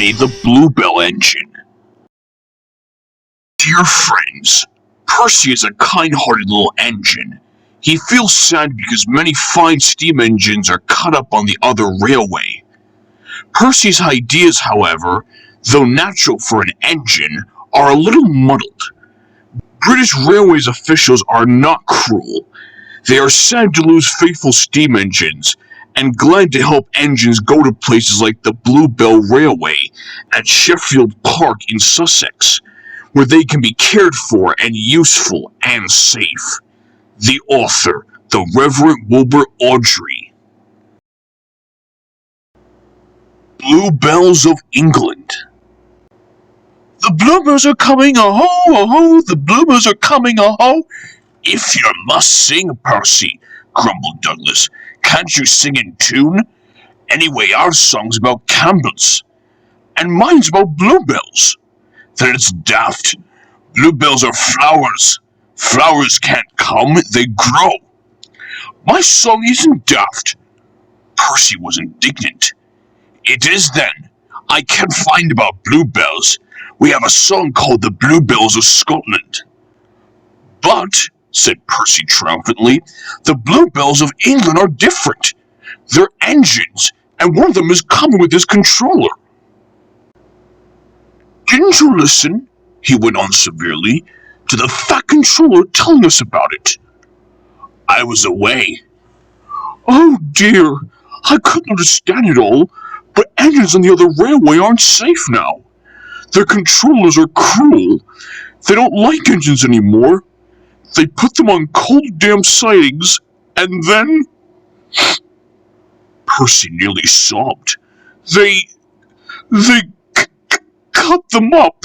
Stepney the Bluebell engine. Dear friends, Percy is a kind-hearted little engine. He feels sad because many fine steam engines are cut up on the other railway. Percy's ideas, however, though natural for an engine, are a little muddled. British Railways officials are not cruel. They are sad to lose faithful steam engines, and glad to help engines go to places like the Bluebell Railway at Sheffield Park in Sussex, where they can be cared for and useful and safe. The author, the Reverend Wilbert Awdry. Bluebells of England. The bluebells are coming, a-ho, a-ho, the bluebells are coming, a-ho. If you must sing, Percy, grumbled Douglas, can't you sing in tune? Anyway, our song's about candles, and mine's about bluebells. Then it's daft. Bluebells are flowers. Flowers can't come, they grow. My song isn't daft. Percy was indignant. It is then. I can't find about bluebells. We have a song called the Bluebells of Scotland. But, said Percy triumphantly, the bluebells of England are different. They're engines, and one of them is coming with his controller. Didn't you listen, he went on severely, to the fat controller telling us about it? I was away. Oh dear, I couldn't understand it all, but engines on the other railway aren't safe now. Their controllers are cruel. They don't like engines anymore. They put them on cold damn sidings, and then... Percy nearly sobbed. They cut them up.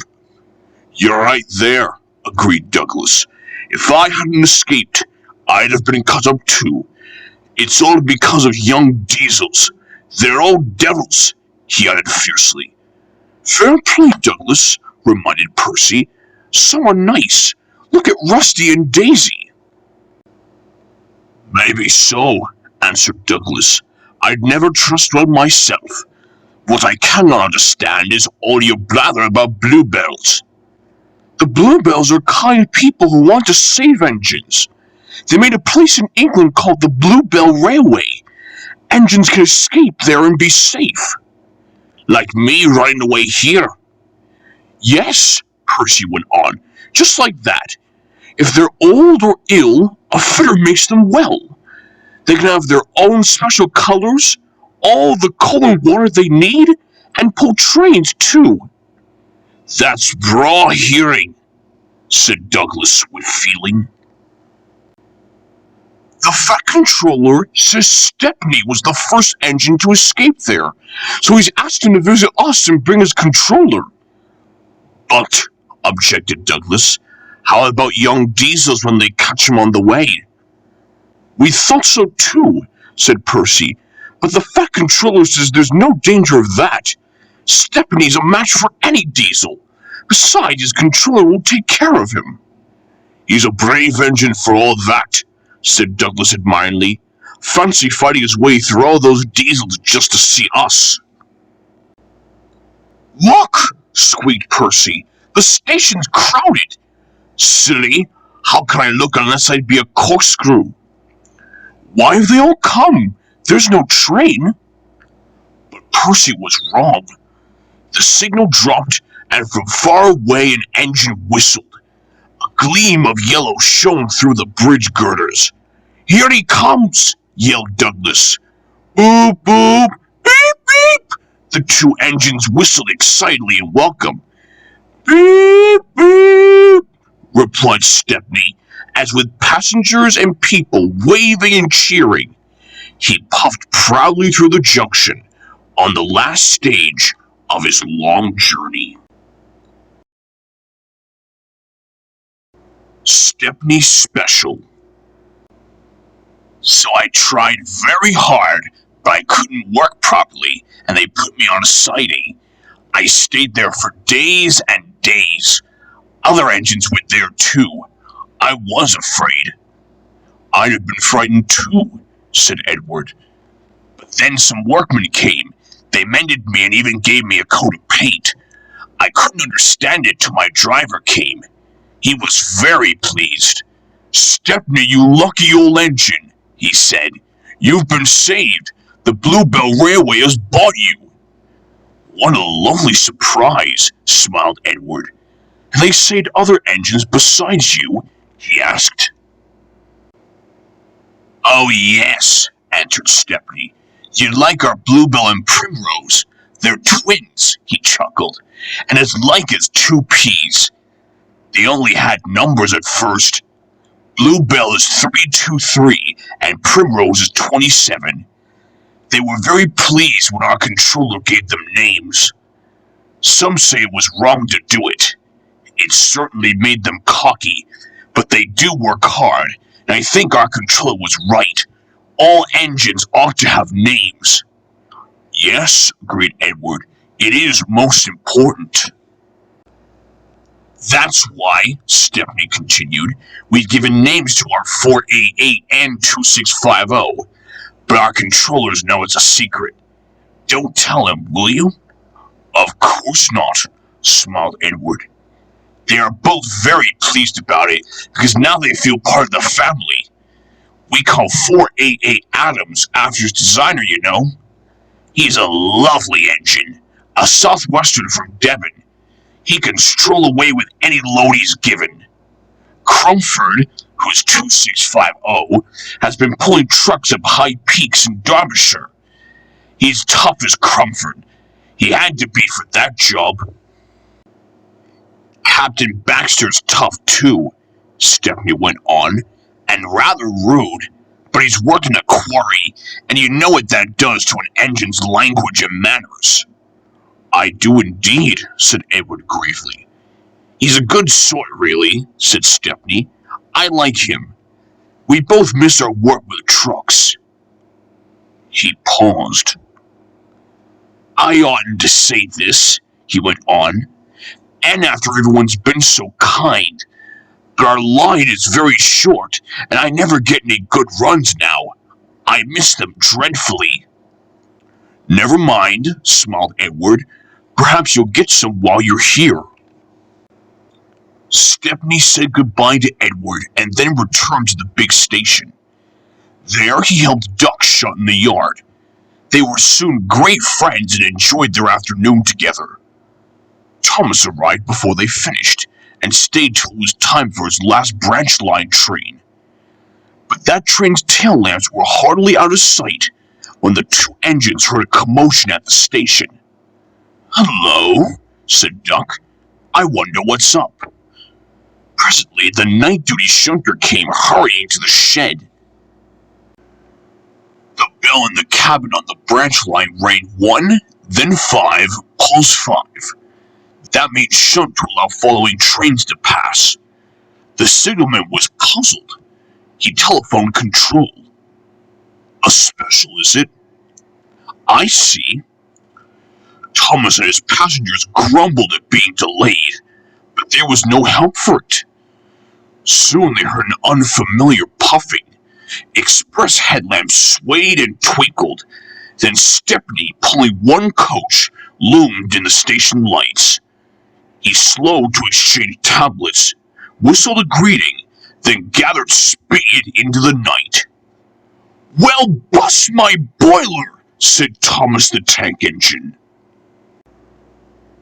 You're right there, agreed Douglas. If I hadn't escaped, I'd have been cut up too. It's all because of young diesels. They're all devils, he added fiercely. Fair play, Douglas, reminded Percy. Some are nice. Look at Rusty and Daisy. Maybe so, answered Douglas. I'd never trust one myself. What I cannot understand is all your blather about bluebells. The bluebells are kind people who want to save engines. They made a place in England called the Bluebell Railway. Engines can escape there and be safe. Like me running away here. Yes, Percy went on, just like that. If they're old or ill, a fitter makes them well. They can have their own special colors, all the coal and water they need, and pull trains too. That's raw hearing, said Douglas with feeling. The Fat Controller says Stepney was the first engine to escape there, so he's asked him to visit us and bring his controller. But, objected Douglas, how about young diesels when they catch him on the way? We thought so too, said Percy, but the Fat Controller says there's no danger of that. Stepney's a match for any diesel. Besides, his controller will take care of him. He's a brave engine for all that, said Douglas admiringly. Fancy fighting his way through all those diesels just to see us. Look, squeaked Percy. The station's crowded. Silly, how can I look unless I'd be a corkscrew? Why have they all come? There's no train. But Percy was wrong. The signal dropped, and from far away an engine whistled. A gleam of yellow shone through the bridge girders. Here he comes, yelled Douglas. Boop, boop, beep, beep. The two engines whistled excitedly in welcome. Beep, beep, replied Stepney, as with passengers and people waving and cheering, he puffed proudly through the junction on the last stage of his long journey. Stepney Special. So I tried very hard, but I couldn't work properly, and they put me on a siding. I stayed there for days and days. Other engines went there too. I was afraid. I'd have been frightened too, said Edward. But then some workmen came. They mended me and even gave me a coat of paint. I couldn't understand it till my driver came. He was very pleased. "Stepney, you lucky old engine," he said. "You've been saved. The Bluebell Railway has bought you." "What a lovely surprise," smiled Edward. "Have they saved other engines besides you?" he asked. "Oh, yes," answered Stepney. "You'd like our Bluebell and Primrose. They're twins," he chuckled, "and as like as two peas. They only had numbers at first. Bluebell is 323 and Primrose is 27. They were very pleased when our controller gave them names. Some say it was wrong to do it. It certainly made them cocky, but they do work hard, and I think our controller was right. All engines ought to have names." "Yes," agreed Edward, "it is most important." "That's why," Stepney continued, "we've given names to our 488 and 2650, but our controllers know it's a secret. Don't tell him, will you?" "Of course not," smiled Edward. "They are both very pleased about it, because now they feel part of the family. We call 488 Adams after his designer, you know. He's a lovely engine, a Southwestern from Devon. He can stroll away with any load he's given. Crumford, who's 2650, has been pulling trucks up high peaks in Derbyshire. He's tough as Crumford. He had to be for that job." "Captain Baxter's tough too," Stepney went on, "and rather rude, but he's worked in a quarry, and you know what that does to an engine's language and manners." "I do indeed," said Edward gravely. "He's a good sort, really," said Stepney. "I like him. We both miss our work with trucks." He paused. "I oughtn't to say this," he went on, "and after everyone's been so kind, but our line is very short, and I never get any good runs now. I miss them dreadfully." "Never mind," smiled Edward. "Perhaps you'll get some while you're here." Stepney said goodbye to Edward and then returned to the big station. There he helped Duck shut in the yard. They were soon great friends and enjoyed their afternoon together. Thomas arrived before they finished, and stayed till it was time for his last branch line train. But that train's tail lamps were hardly out of sight when the two engines heard a commotion at the station. "Hello," said Duck. "I wonder what's up." Presently the night duty shunter came hurrying to the shed. The bell in the cabin on the branch line rang 1, then 5, pulse 5. That made shunt to allow following trains to pass. The signalman was puzzled. He telephoned control. "A special, is it? I see." Thomas and his passengers grumbled at being delayed, but there was no help for it. Soon they heard an unfamiliar puffing. Express headlamps swayed and twinkled. Then Stepney, pulling one coach, loomed in the station lights. He slowed to exchange tablets, whistled a greeting, then gathered speed into the night. "Well, bust my boiler," said Thomas the tank engine.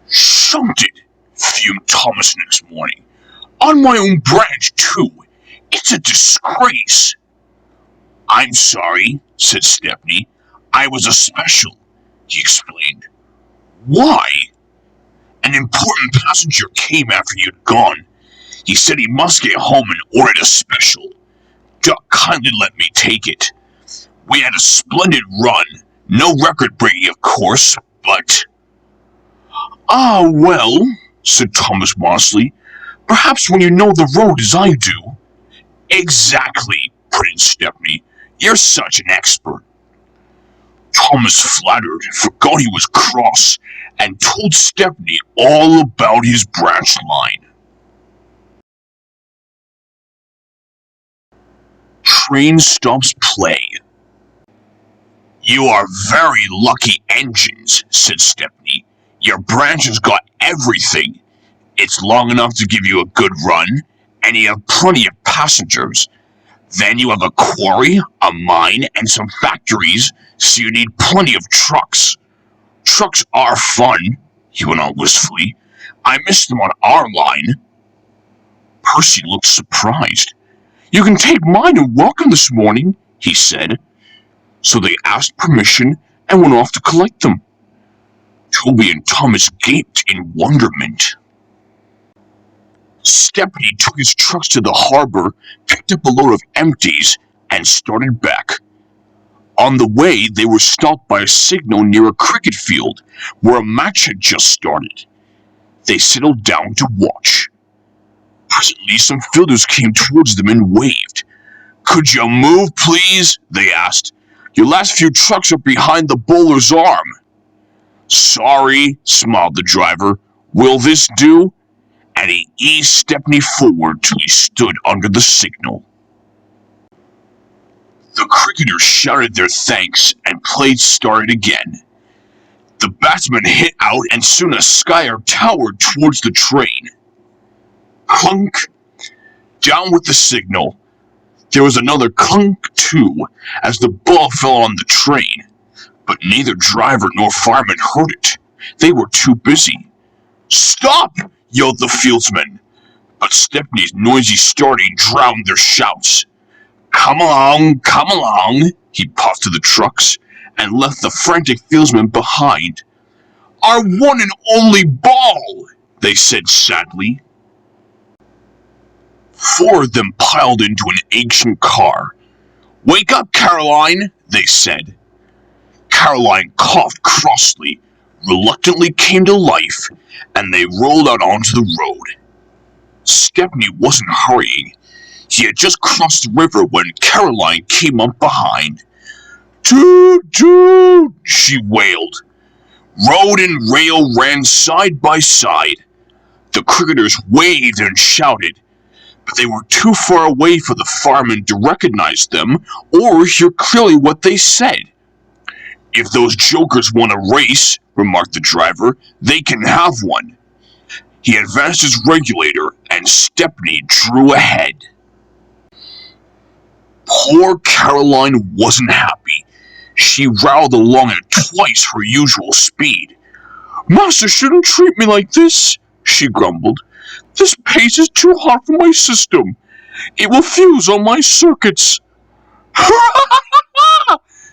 "Shunted," fumed Thomas next morning. "On my own branch, too. It's a disgrace." "I'm sorry," said Stepney. "I was a special," he explained. "Why?" "An important passenger came after you'd gone. He said he must get home and ordered a special. Duck kindly let me take it. We had a splendid run. No record breaking, of course, but—" "Ah, well," said Thomas modestly, "perhaps when you know the road as I do—" "Exactly," put in Stepney. "You're such an expert." Thomas flattered, forgot he was cross, and told Stepney all about his branch line. Train stops play. You are very lucky engines, said Stepney. Your branch has got everything. It's long enough to give you a good run, and you have plenty of passengers. Then you have a quarry, a mine, and some factories, so you need plenty of trucks. Trucks are fun, he went on wistfully. I miss them on our line. Percy looked surprised. You can take mine and welcome this morning, he said. So they asked permission and went off to collect them. Toby and Thomas gaped in wonderment. Stepney took his trucks to the harbor, picked up a load of empties, and started back. On the way, they were stopped by a signal near a cricket field, where a match had just started. They settled down to watch. Presently, some fielders came towards them and waved. Could you move, please? They asked. Your last few trucks are behind the bowler's arm. Sorry, smiled the driver. Will this do? And he eased Stepney forward till he stood under the signal. The cricketers shouted their thanks and play started again. The batsman hit out and soon a skyer towered towards the train. Clunk! Down with the signal. There was another clunk, too, as the ball fell on the train. But neither driver nor fireman heard it. They were too busy. Stop! Yelled the fieldsman. But Stepney's noisy starting drowned their shouts. Come along, he puffed to the trucks, and left the frantic fieldsmen behind. Our one and only ball, they said sadly. 4 of them piled into an ancient car. Wake up, Caroline, they said. Caroline coughed crossly, reluctantly came to life, and they rolled out onto the road. Stepney wasn't hurrying. He had just crossed the river when Caroline came up behind. Toot, toot, she wailed. Road and rail ran side by side. The cricketers waved and shouted, but they were too far away for the firemen to recognize them or hear clearly what they said. If those jokers want a race, remarked the driver, they can have one. He advanced his regulator, and Stepney drew ahead. Poor Caroline wasn't happy. She rattled along at twice her usual speed. Master shouldn't treat me like this, she grumbled. This pace is too hot for my system. It will fuse on my circuits.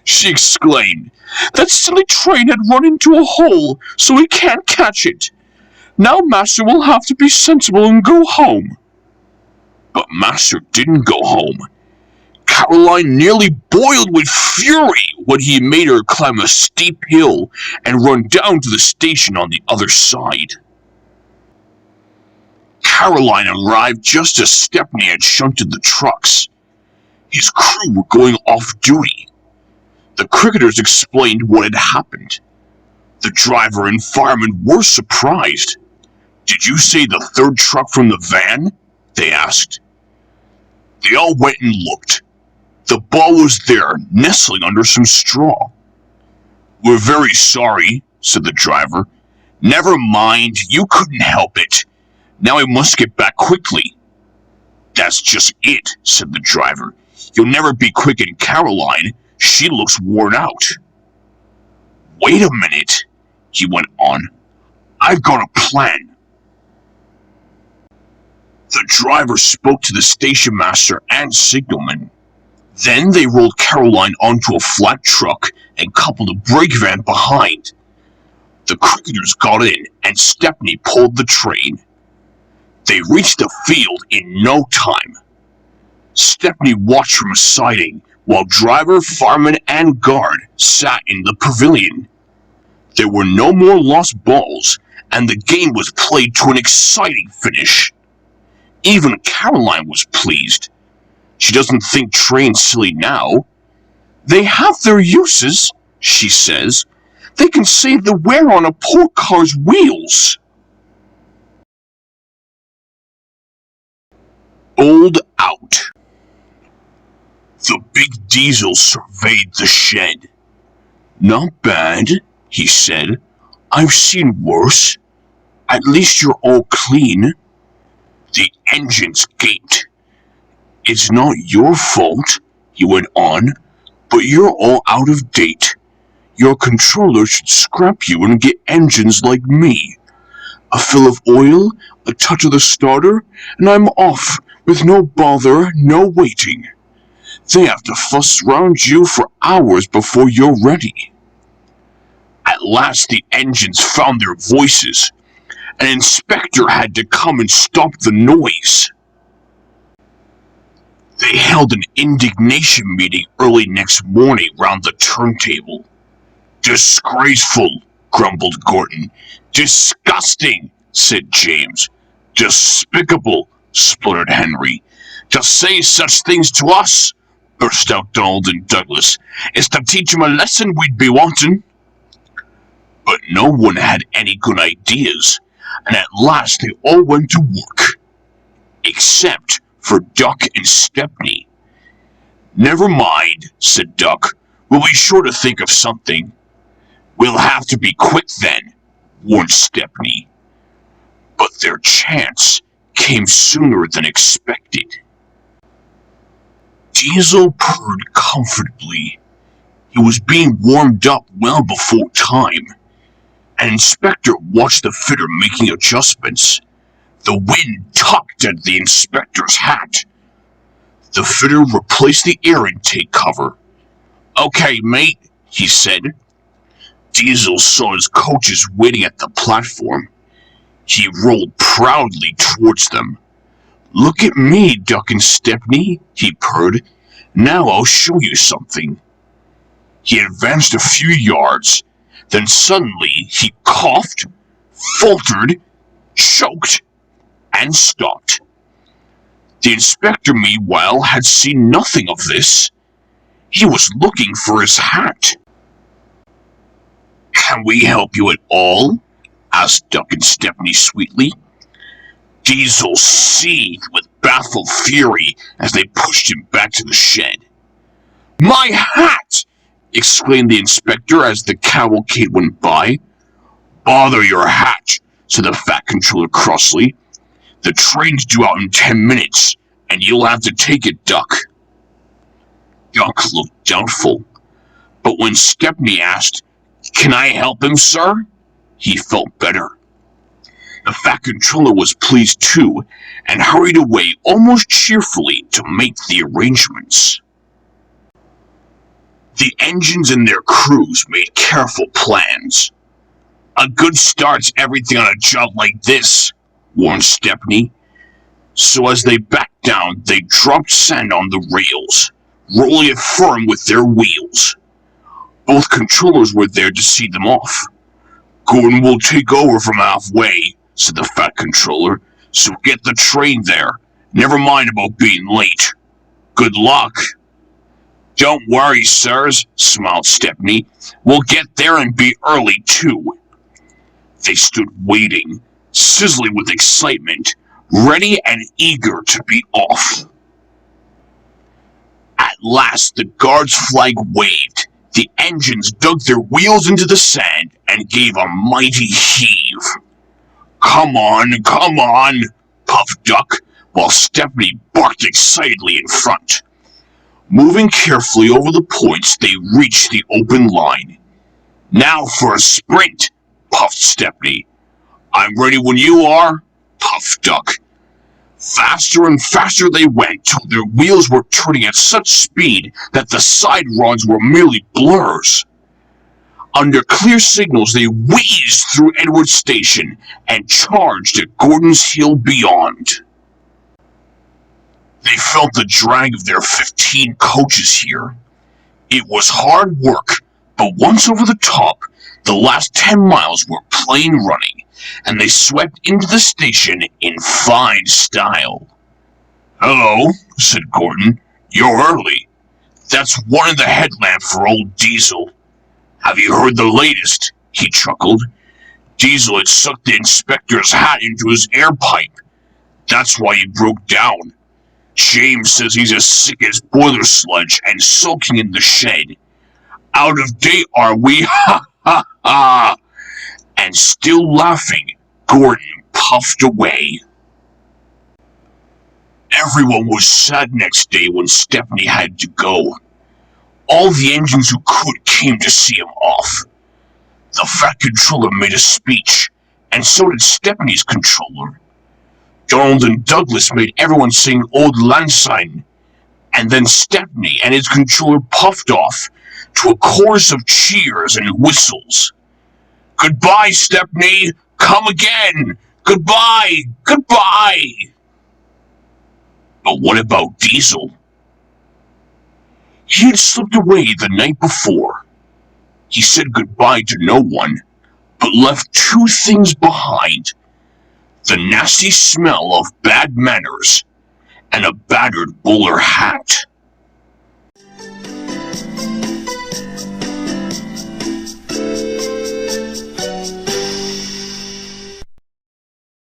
She exclaimed. That silly train had run into a hole, so he can't catch it. Now Master will have to be sensible and go home. But Master didn't go home. Caroline nearly boiled with fury when he made her climb a steep hill and run down to the station on the other side. Caroline arrived just as Stepney had shunted the trucks. His crew were going off duty. The cricketers explained what had happened. The driver and fireman were surprised. Did you say the third truck from the van? They asked. They all went and looked. The ball was there, nestling under some straw. We're very sorry, said the driver. Never mind, you couldn't help it. Now I must get back quickly. That's just it, said the driver. You'll never be quick in Caroline. She looks worn out. Wait a minute, he went on. I've got a plan. The driver spoke to the station master and signalman. Then they rolled Caroline onto a flat truck and coupled a brake van behind. The cricketers got in and Stepney pulled the train. They reached the field in no time. Stepney watched from a siding while driver, fireman, and guard sat in the pavilion. There were no more lost balls, and the game was played to an exciting finish. Even Caroline was pleased. She doesn't think trains silly now. They have their uses, she says. They can save the wear on a poor car's wheels. Bowled out. The big diesel surveyed the shed. Not bad, he said. I've seen worse. At least you're all clean. The engines gaped. It's not your fault, he went on, but you're all out of date. Your controller should scrap you and get engines like me. A fill of oil, a touch of the starter, and I'm off, with no bother, no waiting. They have to fuss around you for hours before you're ready. At last the engines found their voices. An inspector had to come and stop the noise. They held an indignation meeting early next morning round the turntable. Disgraceful, grumbled Gordon. Disgusting, said James. Despicable, spluttered Henry. To say such things to us, burst out Donald and Douglas. Is to teach 'em a lesson we'd be wanting. But no one had any good ideas, and at last they all went to work. Except for Duck and Stepney. Never mind, said Duck. We'll be sure to think of something. We'll have to be quick then, warned Stepney. But their chance came sooner than expected. Diesel purred comfortably. He was being warmed up well before time. An inspector watched the fitter making adjustments. The wind tugged at the inspector's hat. The fitter replaced the air intake cover. Okay, mate, he said. Diesel saw his coaches waiting at the platform. He rolled proudly towards them. Look at me, Duck and Stepney, he purred. Now I'll show you something. He advanced a few yards. Then suddenly he coughed, faltered, choked, and stopped. The inspector, meanwhile, had seen nothing of this. He was looking for his hat. Can we help you at all? Asked Duck and Stepney sweetly. Diesel seethed with baffled fury as they pushed him back to the shed. My hat! Exclaimed the inspector as the cavalcade went by. Bother your hat, said the Fat Controller crossly. The train's due out in 10 minutes, and you'll have to take it, Duck. Duck looked doubtful, but when Stepney asked, Can I help him, sir? He felt better. The Fat Controller was pleased too, and hurried away almost cheerfully to make the arrangements. The engines and their crews made careful plans. A good start's everything on a job like this, warned Stepney. So as they backed down, they dropped sand on the rails, rolling it firm with their wheels. Both controllers were there to see them off. Gordon will take over from halfway, said the Fat Controller, so get the train there. Never mind about being late. Good luck. Don't worry, sirs, smiled Stepney. We'll get there and be early, too. They stood waiting, sizzling with excitement, ready and eager to be off. At last, the guard's flag waved. The engines dug their wheels into the sand and gave a mighty heave. Come on, puffed Duck, while Stepney barked excitedly in front. Moving carefully over the points, they reached the open line. Now for a sprint, puffed Stepney. I'm ready when you are, puffed Duck. Faster and faster they went till their wheels were turning at such speed that the side rods were merely blurs. Under clear signals, they wheezed through Edward Station and charged at Gordon's Hill beyond. They felt the drag of their 15 coaches here. It was hard work, but once over the top, the last 10 miles were plain running, and they swept into the station in fine style. Hello, said Gordon. You're early. That's one in the headlamp for old Diesel. Have you heard the latest? He chuckled. Diesel had sucked the inspector's hat into his air pipe. That's why he broke down. James says he's as sick as boiler sludge and sulking in the shed. Out of date, are we? Ha ha ha! And still laughing, Gordon puffed away. Everyone was sad next day when Stepney had to go. All the engines who could came to see him off. The Fat Controller made a speech, and so did Stepney's controller. Donald and Douglas made everyone sing Old Lang Syne, and then Stepney and his controller puffed off to a chorus of cheers and whistles. Goodbye, Stepney! Come again! Goodbye! Goodbye! But what about Diesel? He had slipped away the night before. He said goodbye to no one, but left two things behind: the nasty smell of bad manners and a battered bowler hat.